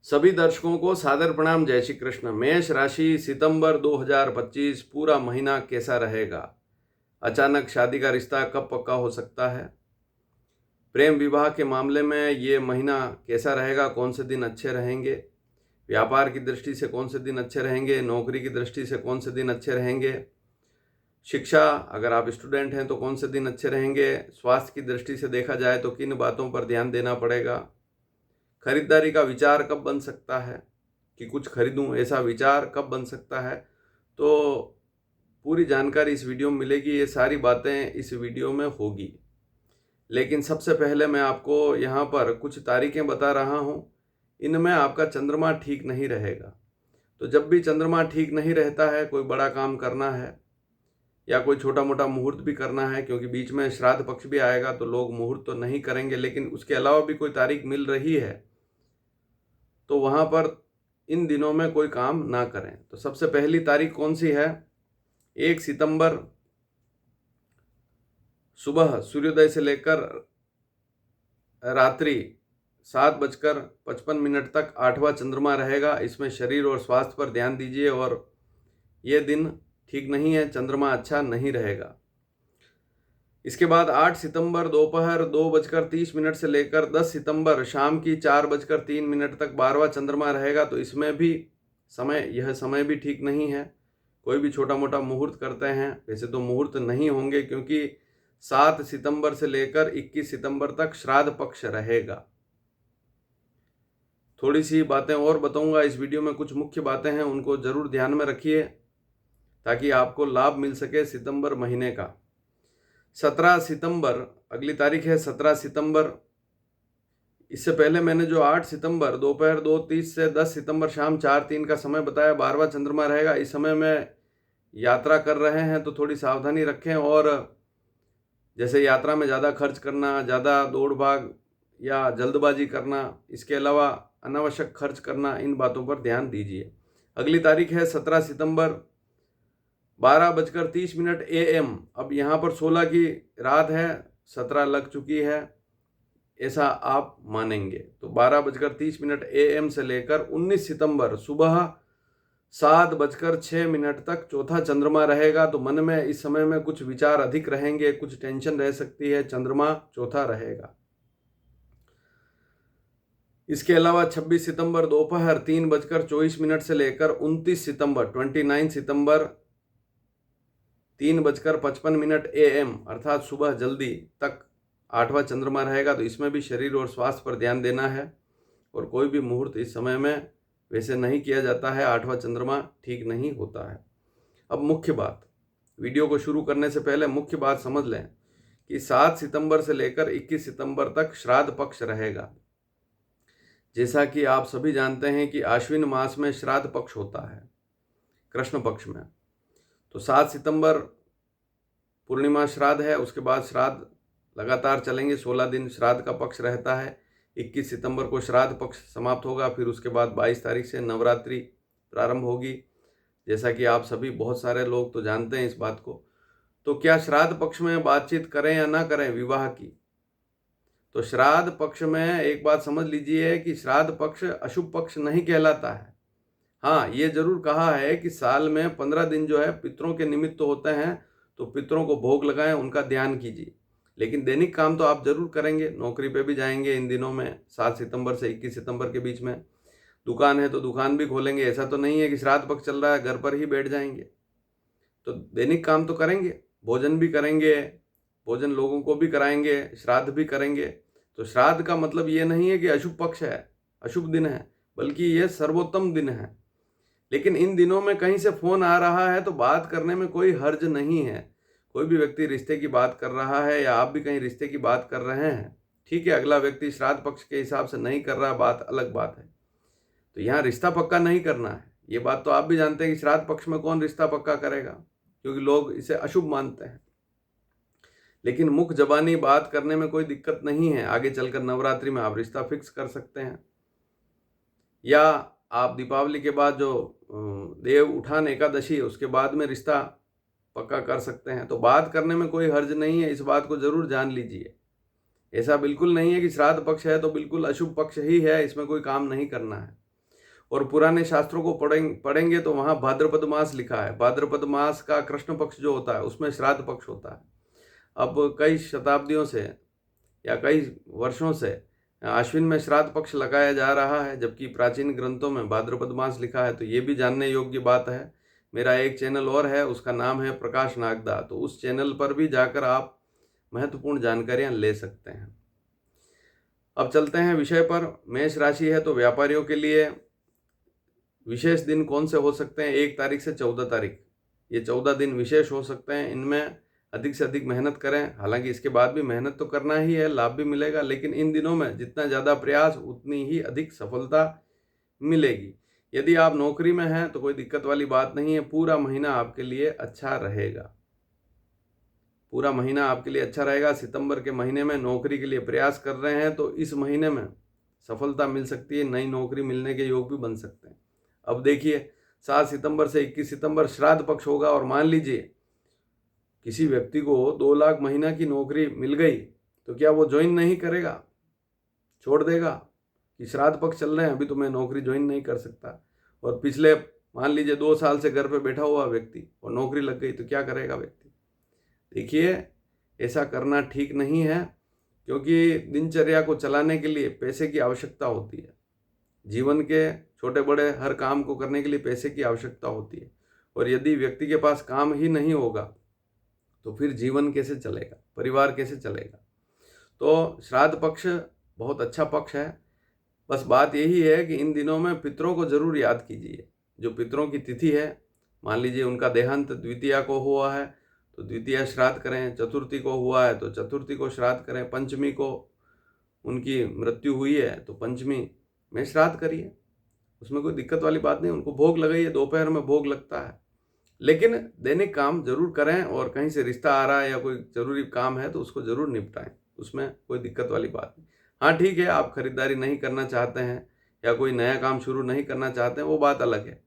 सभी दर्शकों को सादर प्रणाम। जय श्री कृष्ण। मेष राशि, सितंबर 2025 पूरा महीना कैसा रहेगा? अचानक शादी का रिश्ता कब पक्का हो सकता है? प्रेम विवाह के मामले में ये महीना कैसा रहेगा? कौन से दिन अच्छे रहेंगे? व्यापार की दृष्टि से कौन से दिन अच्छे रहेंगे? नौकरी की दृष्टि से कौन से दिन अच्छे रहेंगे? शिक्षा, अगर आप स्टूडेंट हैं तो कौन से दिन अच्छे रहेंगे? स्वास्थ्य की दृष्टि से देखा जाए तो किन बातों पर ध्यान देना पड़ेगा? खरीदारी का विचार कब बन सकता है कि कुछ खरीदूं, ऐसा विचार कब बन सकता है? तो पूरी जानकारी इस वीडियो में मिलेगी। ये सारी बातें इस वीडियो में होगी। लेकिन सबसे पहले मैं आपको यहाँ पर कुछ तारीखें बता रहा हूँ। इनमें आपका चंद्रमा ठीक नहीं रहेगा। तो जब भी चंद्रमा ठीक नहीं रहता है, कोई बड़ा काम करना है या कोई छोटा मोटा मुहूर्त भी करना है, क्योंकि बीच में श्राद्ध पक्ष भी आएगा तो लोग मुहूर्त तो नहीं करेंगे, लेकिन उसके अलावा भी कोई तारीख मिल रही है तो वहाँ पर इन दिनों में कोई काम ना करें। तो सबसे पहली तारीख कौन सी है? 1 सितंबर सुबह सूर्योदय से लेकर रात्रि 7:55 तक 8वां चंद्रमा रहेगा। इसमें शरीर और स्वास्थ्य पर ध्यान दीजिए। और ये दिन ठीक नहीं है, चंद्रमा अच्छा नहीं रहेगा। इसके बाद 8 सितंबर दोपहर 2:30 से लेकर 10 सितंबर शाम की 4:03 तक 12वां चंद्रमा रहेगा। तो इसमें भी यह समय भी ठीक नहीं है। कोई भी छोटा मोटा मुहूर्त करते हैं, वैसे तो मुहूर्त नहीं होंगे, क्योंकि 7 सितंबर से लेकर 21 सितंबर तक श्राद्ध पक्ष रहेगा। थोड़ी सी बातें और बताऊंगा इस वीडियो में। कुछ मुख्य बातें हैं, उनको जरूर ध्यान में रखिए ताकि आपको लाभ मिल सके सितंबर महीने का। 17 सितंबर अगली तारीख है। 17 सितंबर, इससे पहले मैंने जो 8 सितंबर दोपहर 2:30 से 10 सितंबर शाम 4:03 का समय बताया, 12वां चंद्रमा रहेगा। इस समय में यात्रा कर रहे हैं तो थोड़ी सावधानी रखें। और जैसे यात्रा में ज़्यादा खर्च करना, ज़्यादा दौड़ भाग या जल्दबाजी करना, इसके अलावा अनावश्यक खर्च करना, इन बातों पर ध्यान दीजिए। अगली तारीख है 17 सितंबर 12:30 AM। अब यहाँ पर 16 की रात है, 17 लग चुकी है, ऐसा आप मानेंगे। तो 12:30 AM से लेकर 19 सितंबर सुबह 7:06 तक चौथा चंद्रमा रहेगा। तो मन में इस समय में कुछ विचार अधिक रहेंगे, कुछ टेंशन रह सकती है। चंद्रमा चौथा रहेगा। इसके अलावा 26 सितंबर दोपहर 3:24 से लेकर 29 सितंबर 29 सितंबर 3:55 AM अर्थात सुबह जल्दी तक 8वां चंद्रमा रहेगा। तो इसमें भी शरीर और स्वास्थ्य पर ध्यान देना है। और कोई भी मुहूर्त इस समय में वैसे नहीं किया जाता है, 8वां चंद्रमा ठीक नहीं होता है। अब मुख्य बात, वीडियो को शुरू करने से पहले मुख्य बात समझ लें कि 7 सितंबर से लेकर 21 सितंबर तक श्राद्ध पक्ष रहेगा। जैसा कि आप सभी जानते हैं कि आश्विन मास में श्राद्ध पक्ष होता है, कृष्ण पक्ष में। तो 7 सितंबर पूर्णिमा श्राद्ध है, उसके बाद श्राद्ध लगातार चलेंगे, 16 दिन श्राद्ध का पक्ष रहता है। 21 सितंबर को श्राद्ध पक्ष समाप्त होगा। फिर उसके बाद 22 तारीख से नवरात्रि प्रारंभ होगी, जैसा कि आप सभी बहुत सारे लोग तो जानते हैं इस बात को। तो क्या श्राद्ध पक्ष में बातचीत करें या ना करें विवाह की? तो श्राद्ध पक्ष में एक बात समझ लीजिए कि श्राद्ध पक्ष अशुभ पक्ष नहीं कहलाता है। हाँ, ये जरूर कहा है कि साल में 15 दिन जो है पितरों के निमित्त होते हैं, तो पितरों को भोग लगाएं, उनका ध्यान कीजिए। लेकिन दैनिक काम तो आप जरूर करेंगे। नौकरी पे भी जाएंगे इन दिनों में, 7 सितंबर से 21 सितंबर के बीच में। दुकान है तो दुकान भी खोलेंगे। ऐसा तो नहीं है कि श्राद्ध पक्ष चल रहा है घर पर ही बैठ जाएंगे। तो दैनिक काम तो करेंगे, भोजन भी करेंगे, भोजन लोगों को भी कराएंगे, श्राद्ध भी करेंगे। तो श्राद्ध का मतलब ये नहीं है कि अशुभ पक्ष है, अशुभ दिन है, बल्कि ये सर्वोत्तम दिन है। लेकिन इन दिनों में कहीं से फोन आ रहा है तो बात करने में कोई हर्ज नहीं है। कोई भी व्यक्ति रिश्ते की बात कर रहा है या आप भी कहीं रिश्ते की बात कर रहे हैं, ठीक है, अगला व्यक्ति श्राद्ध पक्ष के हिसाब से नहीं कर रहा, बात अलग बात है। तो यहाँ रिश्ता पक्का नहीं करना है। ये बात तो आप भी जानते हैं कि श्राद्ध पक्ष में कौन रिश्ता पक्का करेगा, क्योंकि लोग इसे अशुभ मानते हैं। लेकिन मुख जबानी बात करने में कोई दिक्कत नहीं है। आगे चलकर नवरात्रि में आप रिश्ता फिक्स कर सकते हैं, या आप दीपावली के बाद जो देव उठान एकादशी है उसके बाद में रिश्ता पक्का कर सकते हैं। तो बात करने में कोई हर्ज नहीं है, इस बात को जरूर जान लीजिए। ऐसा बिल्कुल नहीं है कि श्राद्ध पक्ष है तो बिल्कुल अशुभ पक्ष ही है, इसमें कोई काम नहीं करना है। और पुराने शास्त्रों को पढ़ेंगे तो वहाँ भाद्रपद मास लिखा है। भाद्रपद मास का कृष्ण पक्ष जो होता है उसमें श्राद्ध पक्ष होता है। अब कई शताब्दियों से या कई वर्षों से आश्विन में श्राद्ध पक्ष लगाया जा रहा है, जबकि प्राचीन ग्रंथों में भाद्रपद मास लिखा है। तो ये भी जानने योग्य बात है। मेरा एक चैनल और है, उसका नाम है प्रकाश नागदा, तो उस चैनल पर भी जाकर आप महत्वपूर्ण जानकारियां ले सकते हैं। अब चलते हैं विषय पर। मेष राशि है तो व्यापारियों के लिए विशेष दिन कौन से हो सकते हैं? 1 तारीख से 14 तारीख, ये 14 दिन विशेष हो सकते हैं। इनमें अधिक से अधिक मेहनत करें। हालांकि इसके बाद भी मेहनत तो करना ही है, लाभ भी मिलेगा, लेकिन इन दिनों में जितना ज़्यादा प्रयास उतनी ही अधिक सफलता मिलेगी। यदि आप नौकरी में हैं तो कोई दिक्कत वाली बात नहीं है। पूरा महीना आपके लिए अच्छा रहेगा। पूरा महीना आपके लिए अच्छा रहेगा। सितंबर के महीने में नौकरी के लिए प्रयास कर रहे हैं तो इस महीने में सफलता मिल सकती है। नई नौकरी मिलने के योग भी बन सकते हैं। अब देखिए, 7 सितंबर से 21 सितंबर श्राद्ध पक्ष होगा, और मान लीजिए किसी व्यक्ति को 2 लाख महीना की नौकरी मिल गई तो क्या वो ज्वाइन नहीं करेगा? छोड़ देगा कि श्राद्ध पक्ष चल रहे हैं, अभी तो मैं नौकरी ज्वाइन नहीं कर सकता। और पिछले मान लीजिए 2 साल से घर पे बैठा हुआ व्यक्ति और नौकरी लग गई तो क्या करेगा व्यक्ति? देखिए, ऐसा करना ठीक नहीं है, क्योंकि दिनचर्या को चलाने के लिए पैसे की आवश्यकता होती है। जीवन के छोटे बड़े हर काम को करने के लिए पैसे की आवश्यकता होती है, और यदि व्यक्ति के पास काम ही नहीं होगा तो फिर जीवन कैसे चलेगा, परिवार कैसे चलेगा? तो श्राद्ध पक्ष बहुत अच्छा पक्ष है। बस बात यही है कि इन दिनों में पितरों को जरूर याद कीजिए। जो पितरों की तिथि है, मान लीजिए उनका देहांत द्वितीया को हुआ है तो द्वितीया श्राद्ध करें, चतुर्थी को हुआ है तो चतुर्थी को श्राद्ध करें, पंचमी को उनकी मृत्यु हुई है तो पंचमी में श्राद्ध करिए। उसमें कोई दिक्कत वाली बात नहीं। उनको भोग लगाइए, दोपहर में भोग लगता है, लेकिन दैनिक काम जरूर करें। और कहीं से रिश्ता आ रहा है या कोई जरूरी काम है तो उसको जरूर निपटाएं, उसमें कोई दिक्कत वाली बात नहीं। हाँ ठीक है, आप खरीदारी नहीं करना चाहते हैं या कोई नया काम शुरू नहीं करना चाहते हैं, वो बात अलग है,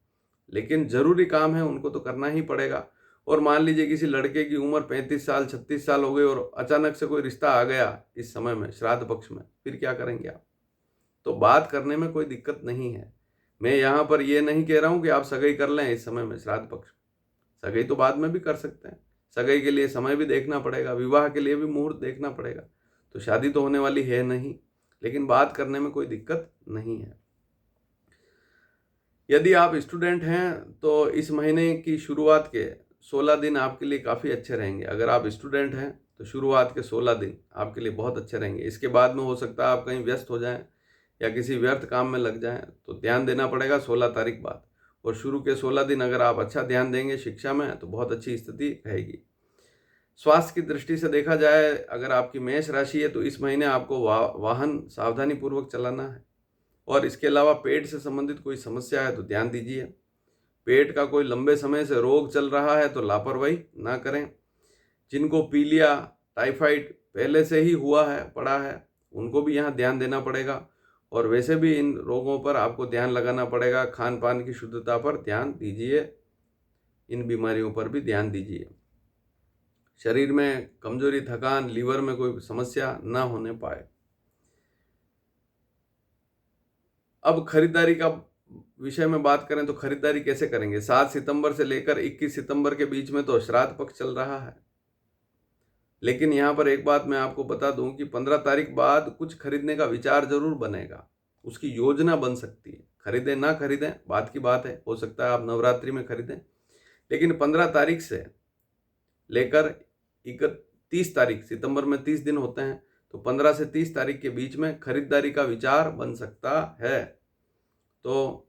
लेकिन जरूरी काम है उनको तो करना ही पड़ेगा। और मान लीजिए किसी लड़के की उम्र 35 साल 36 साल हो गई और अचानक से कोई रिश्ता आ गया इस समय में श्राद्ध पक्ष में, फिर क्या करेंगे आप? तो बात करने में कोई दिक्कत नहीं है। मैं यहाँ पर ये नहीं कह रहा हूँ कि आप सगाई कर लें इस समय में श्राद्ध पक्ष। सगाई तो बाद में भी कर सकते हैं। सगाई के लिए समय भी देखना पड़ेगा, विवाह के लिए भी मुहूर्त देखना पड़ेगा। तो शादी तो होने वाली है नहीं, लेकिन बात करने में कोई दिक्कत नहीं है। यदि आप स्टूडेंट हैं तो इस महीने की शुरुआत के 16 दिन आपके लिए काफ़ी अच्छे रहेंगे। अगर आप स्टूडेंट हैं तो शुरुआत के 16 दिन आपके लिए बहुत अच्छे रहेंगे। इसके बाद में हो सकता है आप कहीं व्यस्त हो जाएं या किसी व्यर्थ काम में लग जाएं, तो ध्यान देना पड़ेगा 16 तारीख बाद। और शुरू के 16 दिन अगर आप अच्छा ध्यान देंगे शिक्षा में तो बहुत अच्छी स्थिति रहेगी। स्वास्थ्य की दृष्टि से देखा जाए, अगर आपकी मेष राशि है तो इस महीने आपको वाहन सावधानी पूर्वक चलाना है। और इसके अलावा पेट से संबंधित कोई समस्या है तो ध्यान दीजिए। पेट का कोई लंबे समय से रोग चल रहा है तो लापरवाही ना करें। जिनको पीलिया टाइफाइड पहले से ही हुआ है पड़ा है, उनको भी यहाँ ध्यान देना पड़ेगा। और वैसे भी इन रोगों पर आपको ध्यान लगाना पड़ेगा। खान पान की शुद्धता पर ध्यान दीजिए, इन बीमारियों पर भी ध्यान दीजिए। शरीर में कमजोरी, थकान, लीवर में कोई समस्या ना होने पाए। अब खरीदारी का विषय में बात करें तो खरीदारी कैसे करेंगे? 7 सितंबर से लेकर 21 सितंबर के बीच में तो श्राद्ध पक्ष चल रहा है, लेकिन यहाँ पर एक बात मैं आपको बता दूं कि 15 तारीख बाद कुछ खरीदने का विचार जरूर बनेगा, उसकी योजना बन सकती है। खरीदें ना खरीदें बात की बात है, हो सकता है आप नवरात्रि में खरीदें, लेकिन 15 तारीख से लेकर 31 तारीख, सितंबर में 30 दिन होते हैं, तो 15 से 30 तारीख के बीच में खरीदारी का विचार बन सकता है। तो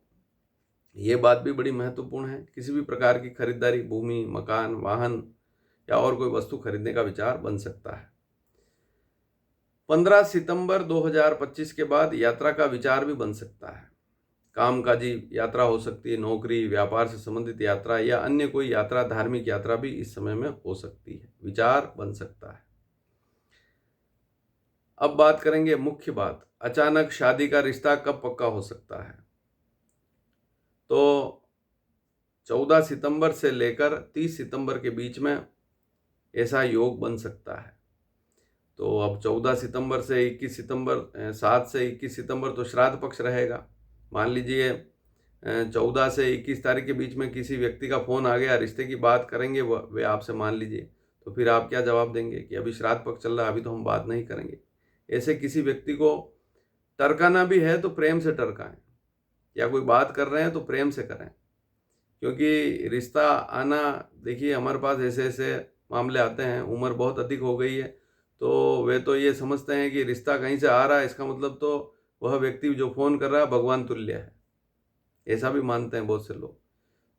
ये बात भी बड़ी महत्वपूर्ण है। किसी भी प्रकार की खरीदारी, भूमि, मकान, वाहन या और कोई वस्तु खरीदने का विचार बन सकता है। 15 सितंबर 2025 के बाद यात्रा का विचार भी बन सकता है। कामकाजी यात्रा हो सकती है, नौकरी, व्यापार से संबंधित यात्रा या अन्य कोई यात्रा, धार्मिक यात्रा भी इस समय में हो सकती है, विचार बन सकता है। अब बात करेंगे मुख्य बात, अचानक शादी का रिश्ता कब पक्का हो सकता है? तो 14 सितंबर से लेकर 30 सितंबर के बीच में ऐसा योग बन सकता है। तो अब 14 सितंबर से 21 सितंबर, 7 से 21 सितंबर तो श्राद्ध पक्ष रहेगा। मान लीजिए 14 से 21 तारीख के बीच में किसी व्यक्ति का फ़ोन आ गया, रिश्ते की बात करेंगे वे आपसे, मान लीजिए, तो फिर आप क्या जवाब देंगे कि अभी श्राद्ध पक्ष चल रहा है, अभी तो हम बात नहीं करेंगे। ऐसे किसी व्यक्ति को टरकाना भी है तो प्रेम से टरकाएं, या कोई बात कर रहे हैं तो प्रेम से करें, क्योंकि रिश्ता आना, देखिए हमारे पास ऐसे ऐसे मामले आते हैं, उम्र बहुत अधिक हो गई है तो वे तो ये समझते हैं कि रिश्ता कहीं से आ रहा है, इसका मतलब तो वह व्यक्ति जो फ़ोन कर रहा है भगवान तुल्य है, ऐसा भी मानते हैं बहुत से लोग।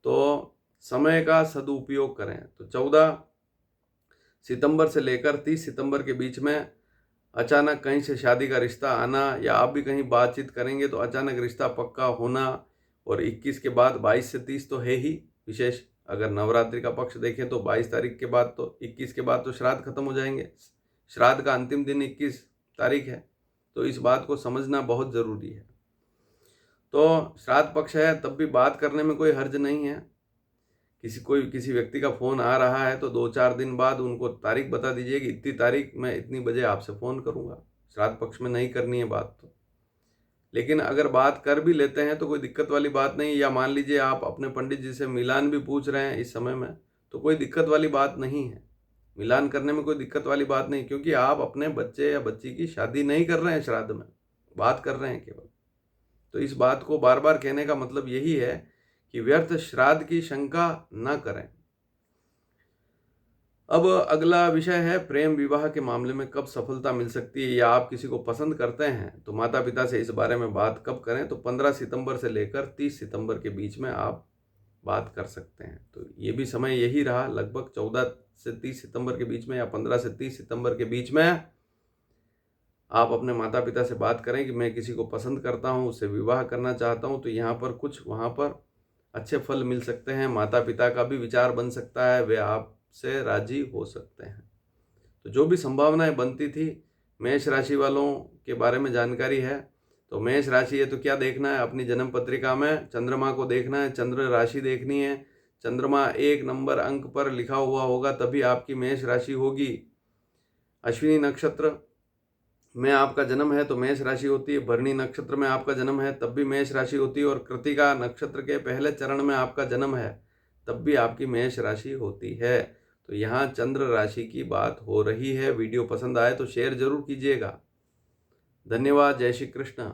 तो समय का सदुपयोग करें। तो 14 सितंबर से लेकर 30 सितंबर के बीच में अचानक कहीं से शादी का रिश्ता आना, या आप भी कहीं बातचीत करेंगे तो अचानक रिश्ता पक्का होना, और 21 के बाद 22 से 30 तो है ही विशेष। अगर नवरात्रि का पक्ष देखें तो 22 तारीख के बाद तो 21 के बाद तो श्राद्ध खत्म हो जाएंगे। श्राद्ध का अंतिम दिन 21 तारीख है, तो इस बात को समझना बहुत ज़रूरी है। तो श्राद्ध पक्ष है तब भी बात करने में कोई हर्ज नहीं है। किसी व्यक्ति का फ़ोन आ रहा है तो 2-4 दिन बाद उनको तारीख बता दीजिए कि इतनी तारीख मैं इतनी बजे आपसे फ़ोन करूँगा। श्राद्ध पक्ष में नहीं करनी है बात तो। लेकिन अगर बात कर भी लेते हैं तो कोई दिक्कत वाली बात नहीं, या मान लीजिए आप अपने पंडित जी से मिलान भी पूछ रहे हैं इस समय में, तो कोई दिक्कत वाली बात नहीं है। मिलान करने में कोई दिक्कत वाली बात नहीं, क्योंकि आप अपने बच्चे या बच्ची की शादी नहीं कर रहे हैं श्राद्ध में, बात कर रहे हैं केवल। तो इस बात को बार बार कहने का मतलब यही है कि व्यर्थ श्राद्ध की शंका न करें। अब अगला विषय है प्रेम विवाह के मामले में कब सफलता मिल सकती है, या आप किसी को पसंद करते हैं तो माता पिता से इस बारे में बात कब करें। तो 15 सितंबर से लेकर 30 सितंबर के बीच में आप बात कर सकते हैं। तो ये भी समय यही रहा, लगभग 14 से 30 सितंबर के बीच में या 15 से 30 सितंबर के बीच में आप अपने माता पिता से बात करें कि मैं किसी को पसंद करता हूँ, उससे विवाह करना चाहता हूँ। तो यहाँ पर कुछ वहाँ पर अच्छे फल मिल सकते हैं, माता पिता का भी विचार बन सकता है, वे आपसे राजी हो सकते हैं। तो जो भी संभावनाएं बनती थी, मेष राशि वालों के बारे में जानकारी है। तो मेष राशि है तो क्या देखना है, अपनी जन्म पत्रिका में चंद्रमा को देखना है, चंद्र राशि देखनी है। चंद्रमा 1 नंबर अंक पर लिखा हुआ होगा तभी आपकी मेष राशि होगी। अश्विनी नक्षत्र में आपका जन्म है तो मेष राशि होती है, भरणी नक्षत्र में आपका जन्म है तब भी मेष राशि होती है, और कृतिका नक्षत्र के पहले चरण में आपका जन्म है तब भी आपकी मेष राशि होती है। तो यहाँ चंद्र राशि की बात हो रही है। वीडियो पसंद आए तो शेयर जरूर कीजिएगा। धन्यवाद। जय श्री कृष्ण।